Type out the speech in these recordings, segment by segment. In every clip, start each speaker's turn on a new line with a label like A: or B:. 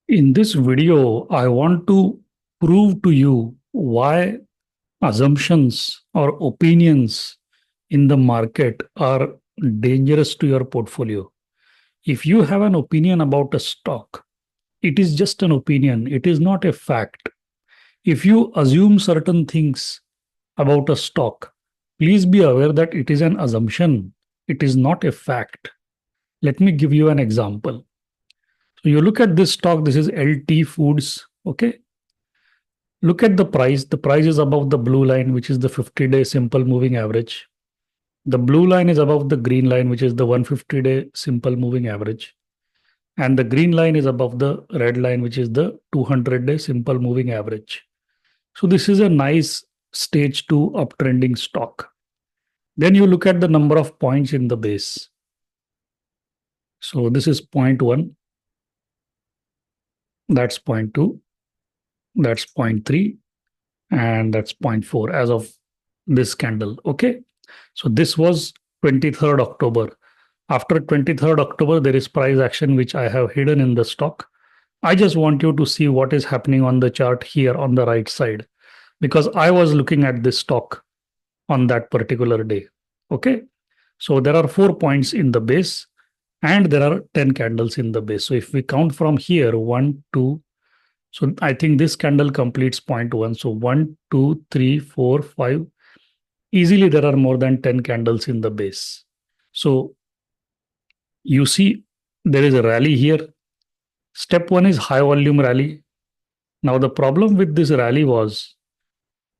A: In this video, I want to prove to you why assumptions or opinions in the market are dangerous to your portfolio. If you have an opinion about a stock, it is just an opinion, it is not a fact. If you assume certain things about a stock, please be aware that it is an assumption, it is not a fact. Let me give you an example. So you look at this stock, this is LT Foods, okay? Look at the price. The price is above the blue line, which is the 50-day simple moving average. The blue line is above the green line, which is the 150-day simple moving average. And the green line is above the red line, which is the 200-day simple moving average. So this is a nice stage 2 uptrending stock. Then you look at the number of points in the base. So this is point 1, that's point 2, that's point 3, and that's point 4 as of this candle. Okay. So this was 23rd October. After 23rd October, there is price action which I have hidden in the stock. I just want you to see what is happening on the chart here on the right side, because I was looking at this stock on that particular day. Okay. So there are 4 points in the base and there are 10 candles in the base. So if we count from here, 1, 2, so I think this candle completes point 1. So 1, 2, 3, 4, 5. Easily there are more than 10 candles in the base. So you see there is a rally here. Step 1 is high volume rally. Now the problem with this rally was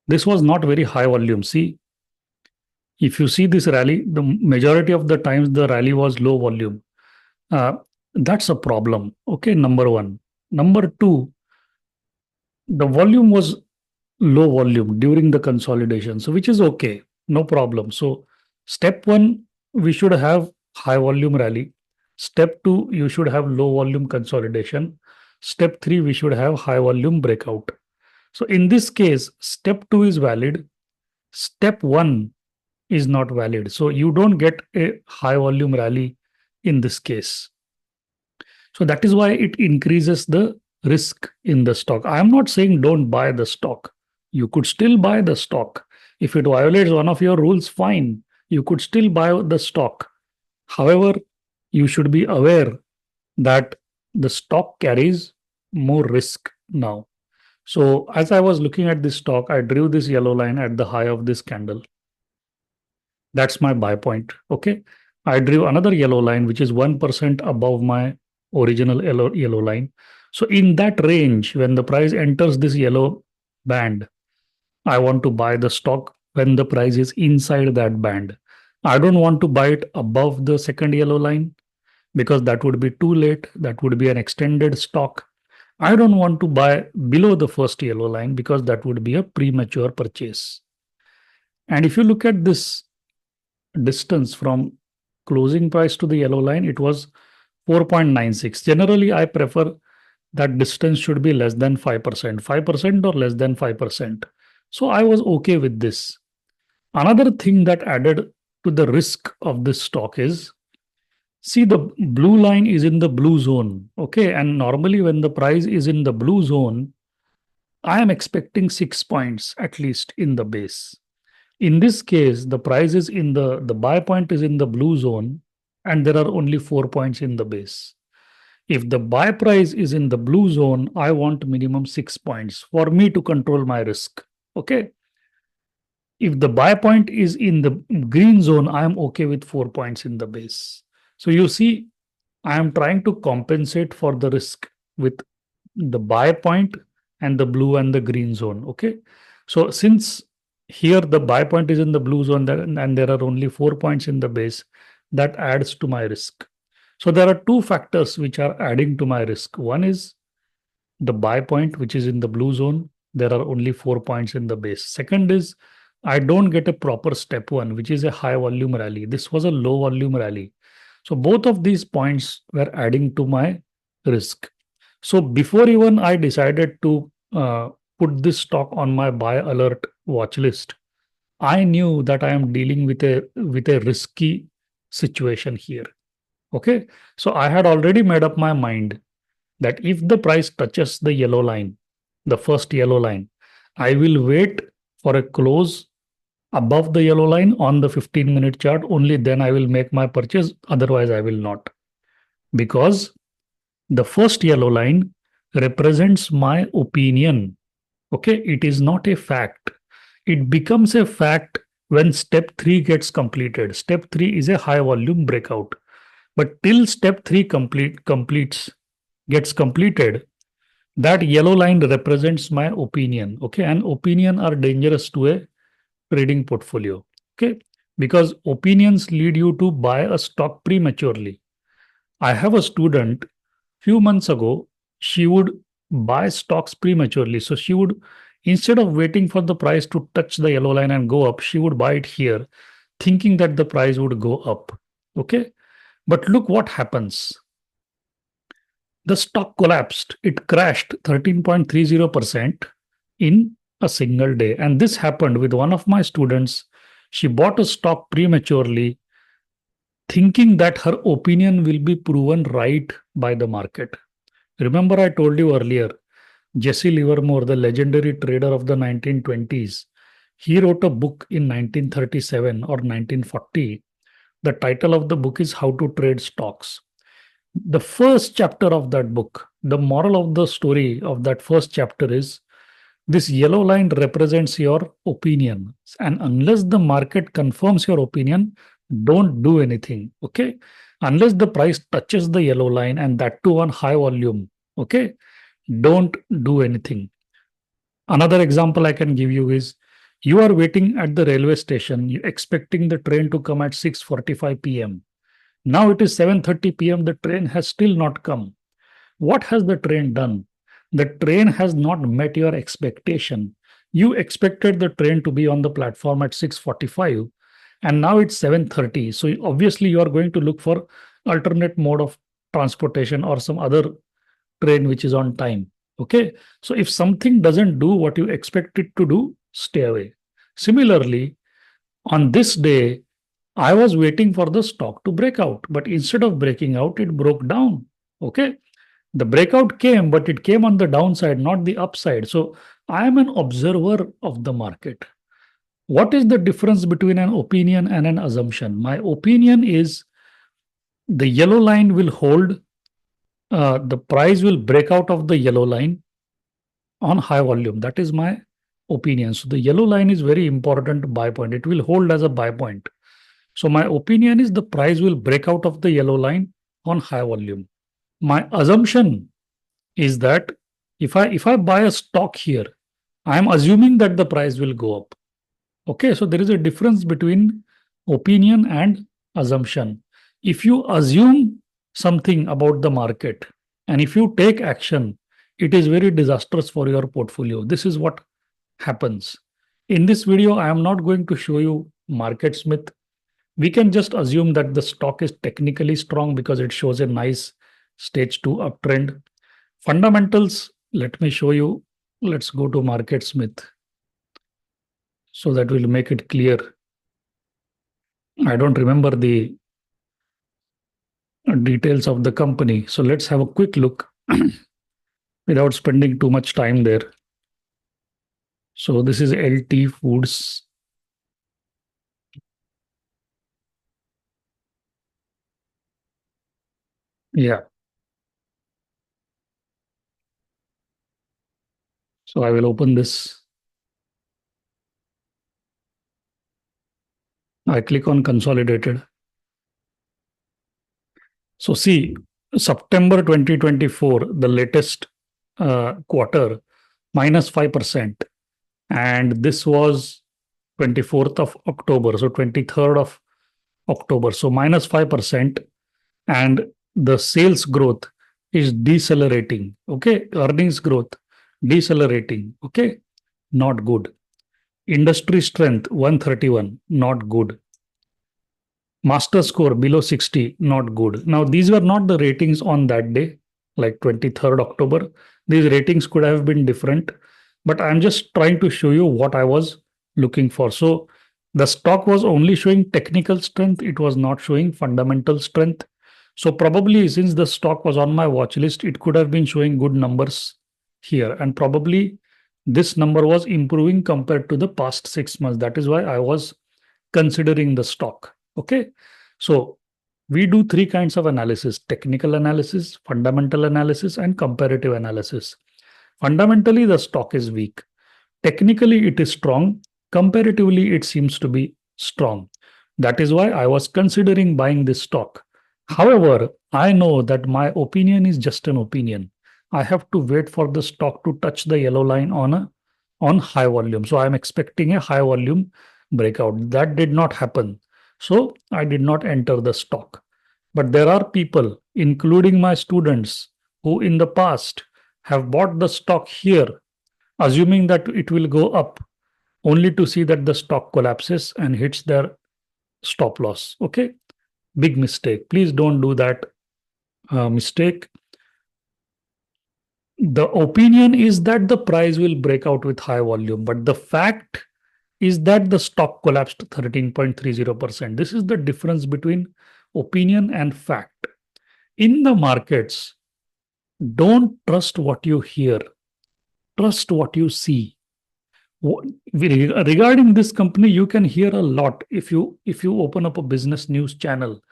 A: this was not very high volume. See, if you see this rally, the majority of the times the rally was low volume. Uh, that's a problem. Okay, number 1. Number 2, the volume was low volume during the consolidation, so which is okay, no problem. So step 1, we should have high volume rally. Step 2, you should have low volume consolidation. Step 3, we should have high volume breakout. So in this case, step 2 is valid, step 1 is not valid. So you don't get a high volume rally in this case. So that is why it increases the risk in the stock. I am not saying don't buy the stock. You could still buy the stock. If it violates one of your rules, fine. You could still buy the stock. However, you should be aware that the stock carries more risk now. So as I was looking at this stock, I drew this yellow line at the high of this candle. That's my buy point. Okay. I drew another yellow line, which is 1% above my original yellow line. So in that range, when the price enters this yellow band, I want to buy the stock when the price is inside that band. I don't want to buy it above the second yellow line because that would be too late. That would be an extended stock. I don't want to buy below the first yellow line because that would be a premature purchase. And if you look at this distance from closing price to the yellow line, it was 4.96. Generally, I prefer that distance should be less than 5%, 5% or less than 5%. So I was okay with this. Another thing that added to the risk of this stock is, see, the blue line is in the blue zone. Okay. And normally when the price is in the blue zone, I am expecting 6 points at least in the base. In this case, the price is in the buy point is in the blue zone and there are only 4 points in the base. If the buy price is in the blue zone, I want minimum 6 points for me to control my risk. Okay. If the buy point is in the green zone, I am okay with 4 points in the base. So you see, I am trying to compensate for the risk with the buy point and the blue and the green zone. Okay. So since here the buy point is in the blue zone and there are only 4 points in the base, that adds to my risk. So there are two factors which are adding to my risk. One is the buy point, which is in the blue zone. There are only 4 points in the base. Second is I don't get a proper step 1, which is a high volume rally. This was a low volume rally. So both of these points were adding to my risk. So before even I decided to put this stock on my buy alert watch list, I knew that I am dealing with a risky situation here. Okay. So I had already made up my mind that if the price touches the yellow line, the first yellow line, I will wait for a close above the yellow line on the 15-minute chart. Only then I will make my purchase. Otherwise, I will not. Because the first yellow line represents my opinion. Okay, it is not a fact. It becomes a fact when step 3 gets completed. Step 3 is a high volume breakout. But till step 3 gets completed, that yellow line represents my opinion. Okay, and opinion are dangerous to a trading portfolio. Okay, because opinions lead you to buy a stock prematurely. I have a student few months ago, she would buy stocks prematurely. So she would, instead of waiting for the price to touch the yellow line and go up, she would buy it here, thinking that the price would go up. Okay. But look what happens. The stock collapsed. It crashed 13.30% in a single day. And this happened with one of my students. She bought a stock prematurely, thinking that her opinion will be proven right by the market. Remember, I told you earlier, Jesse Livermore, the legendary trader of the 1920s, he wrote a book in 1937 or 1940. The title of the book is How to Trade Stocks. The first chapter of that book, the moral of the story of that first chapter is this yellow line represents your opinion. And unless the market confirms your opinion, don't do anything. Okay. Unless the price touches the yellow line and that too on high volume. Okay. Don't do anything. Another example I can give you is you are waiting at the railway station, you expecting the train to come at 6:45 p.m. Now it is 7:30 p.m. The train has still not come. What has the train done? The train has not met your expectation. You expected the train to be on the platform at 6:45 and now it's 7:30. So obviously you are going to look for alternate mode of transportation or some other train which is on time. Okay. So if something doesn't do what you expect it to do, stay away. Similarly, on this day, I was waiting for the stock to break out, but instead of breaking out, it broke down. Okay. The breakout came, but it came on the downside, not the upside. So I am an observer of the market. What is the difference between an opinion and an assumption? My opinion is the yellow line will hold, the price will break out of the yellow line on high volume. That is my opinion. So the yellow line is very important buy point. It will hold as a buy point. So my opinion is the price will break out of the yellow line on high volume. My assumption is that if I buy a stock here, I am assuming that the price will go up. Okay, so there is a difference between opinion and assumption. If you assume something about the market and if you take action, it is very disastrous for your portfolio. This is what happens. In this video, I am not going to show you market myth. We can just assume that the stock is technically strong because it shows a nice stage 2 uptrend. Fundamentals, let me show you. Let's go to market smith so that will make it clear. I don't remember the details of the company. So let's have a quick look without spending too much time there. So this is LT Foods. Yeah. So I will open this. I click on consolidated. So see, September 2024, the latest quarter, minus 5%. And this was 24th of October. So 23rd of October. So minus 5%. And the sales growth is decelerating. Okay. Earnings growth decelerating. Okay. Not good. Industry strength 131. Not good. Master score below 60, not good. Now, these were not the ratings on that day, like 23rd October. These ratings could have been different, but I'm just trying to show you what I was looking for. So the stock was only showing technical strength. It was not showing fundamental strength. So probably since the stock was on my watch list, it could have been showing good numbers here. And probably this number was improving compared to the past 6 months. That is why I was considering the stock. Okay. So we do three kinds of analysis: technical analysis, fundamental analysis, and comparative analysis. Fundamentally, the stock is weak. Technically, it is strong. Comparatively, it seems to be strong. That is why I was considering buying this stock. However, I know that my opinion is just an opinion. I have to wait for the stock to touch the yellow line on high volume. So I'm expecting a high volume breakout. That did not happen. So I did not enter the stock. But there are people, including my students, who in the past have bought the stock here, assuming that it will go up, only to see that the stock collapses and hits their stop loss. Okay. Big mistake. Please don't do that mistake. The opinion is that the price will break out with high volume, but the fact is that the stock collapsed 13.30%. This is the difference between opinion and fact. In the markets, don't trust what you hear, trust what you see. Regarding this company, you can hear a lot. If you open up a business news channel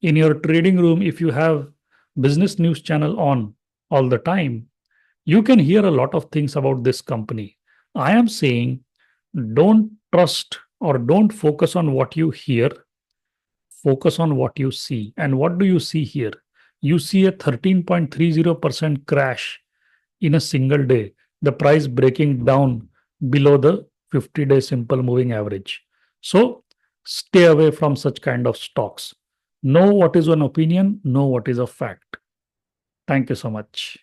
A: in your trading room, if you have business news channel on all the time, you can hear a lot of things about this company. I am saying don't trust or don't focus on what you hear, focus on what you see. And what do you see here? You see a 13.30% crash in a single day, the price breaking down below the 50-day simple moving average. So stay away from such kind of stocks. Know what is an opinion, know what is a fact. Thank you so much.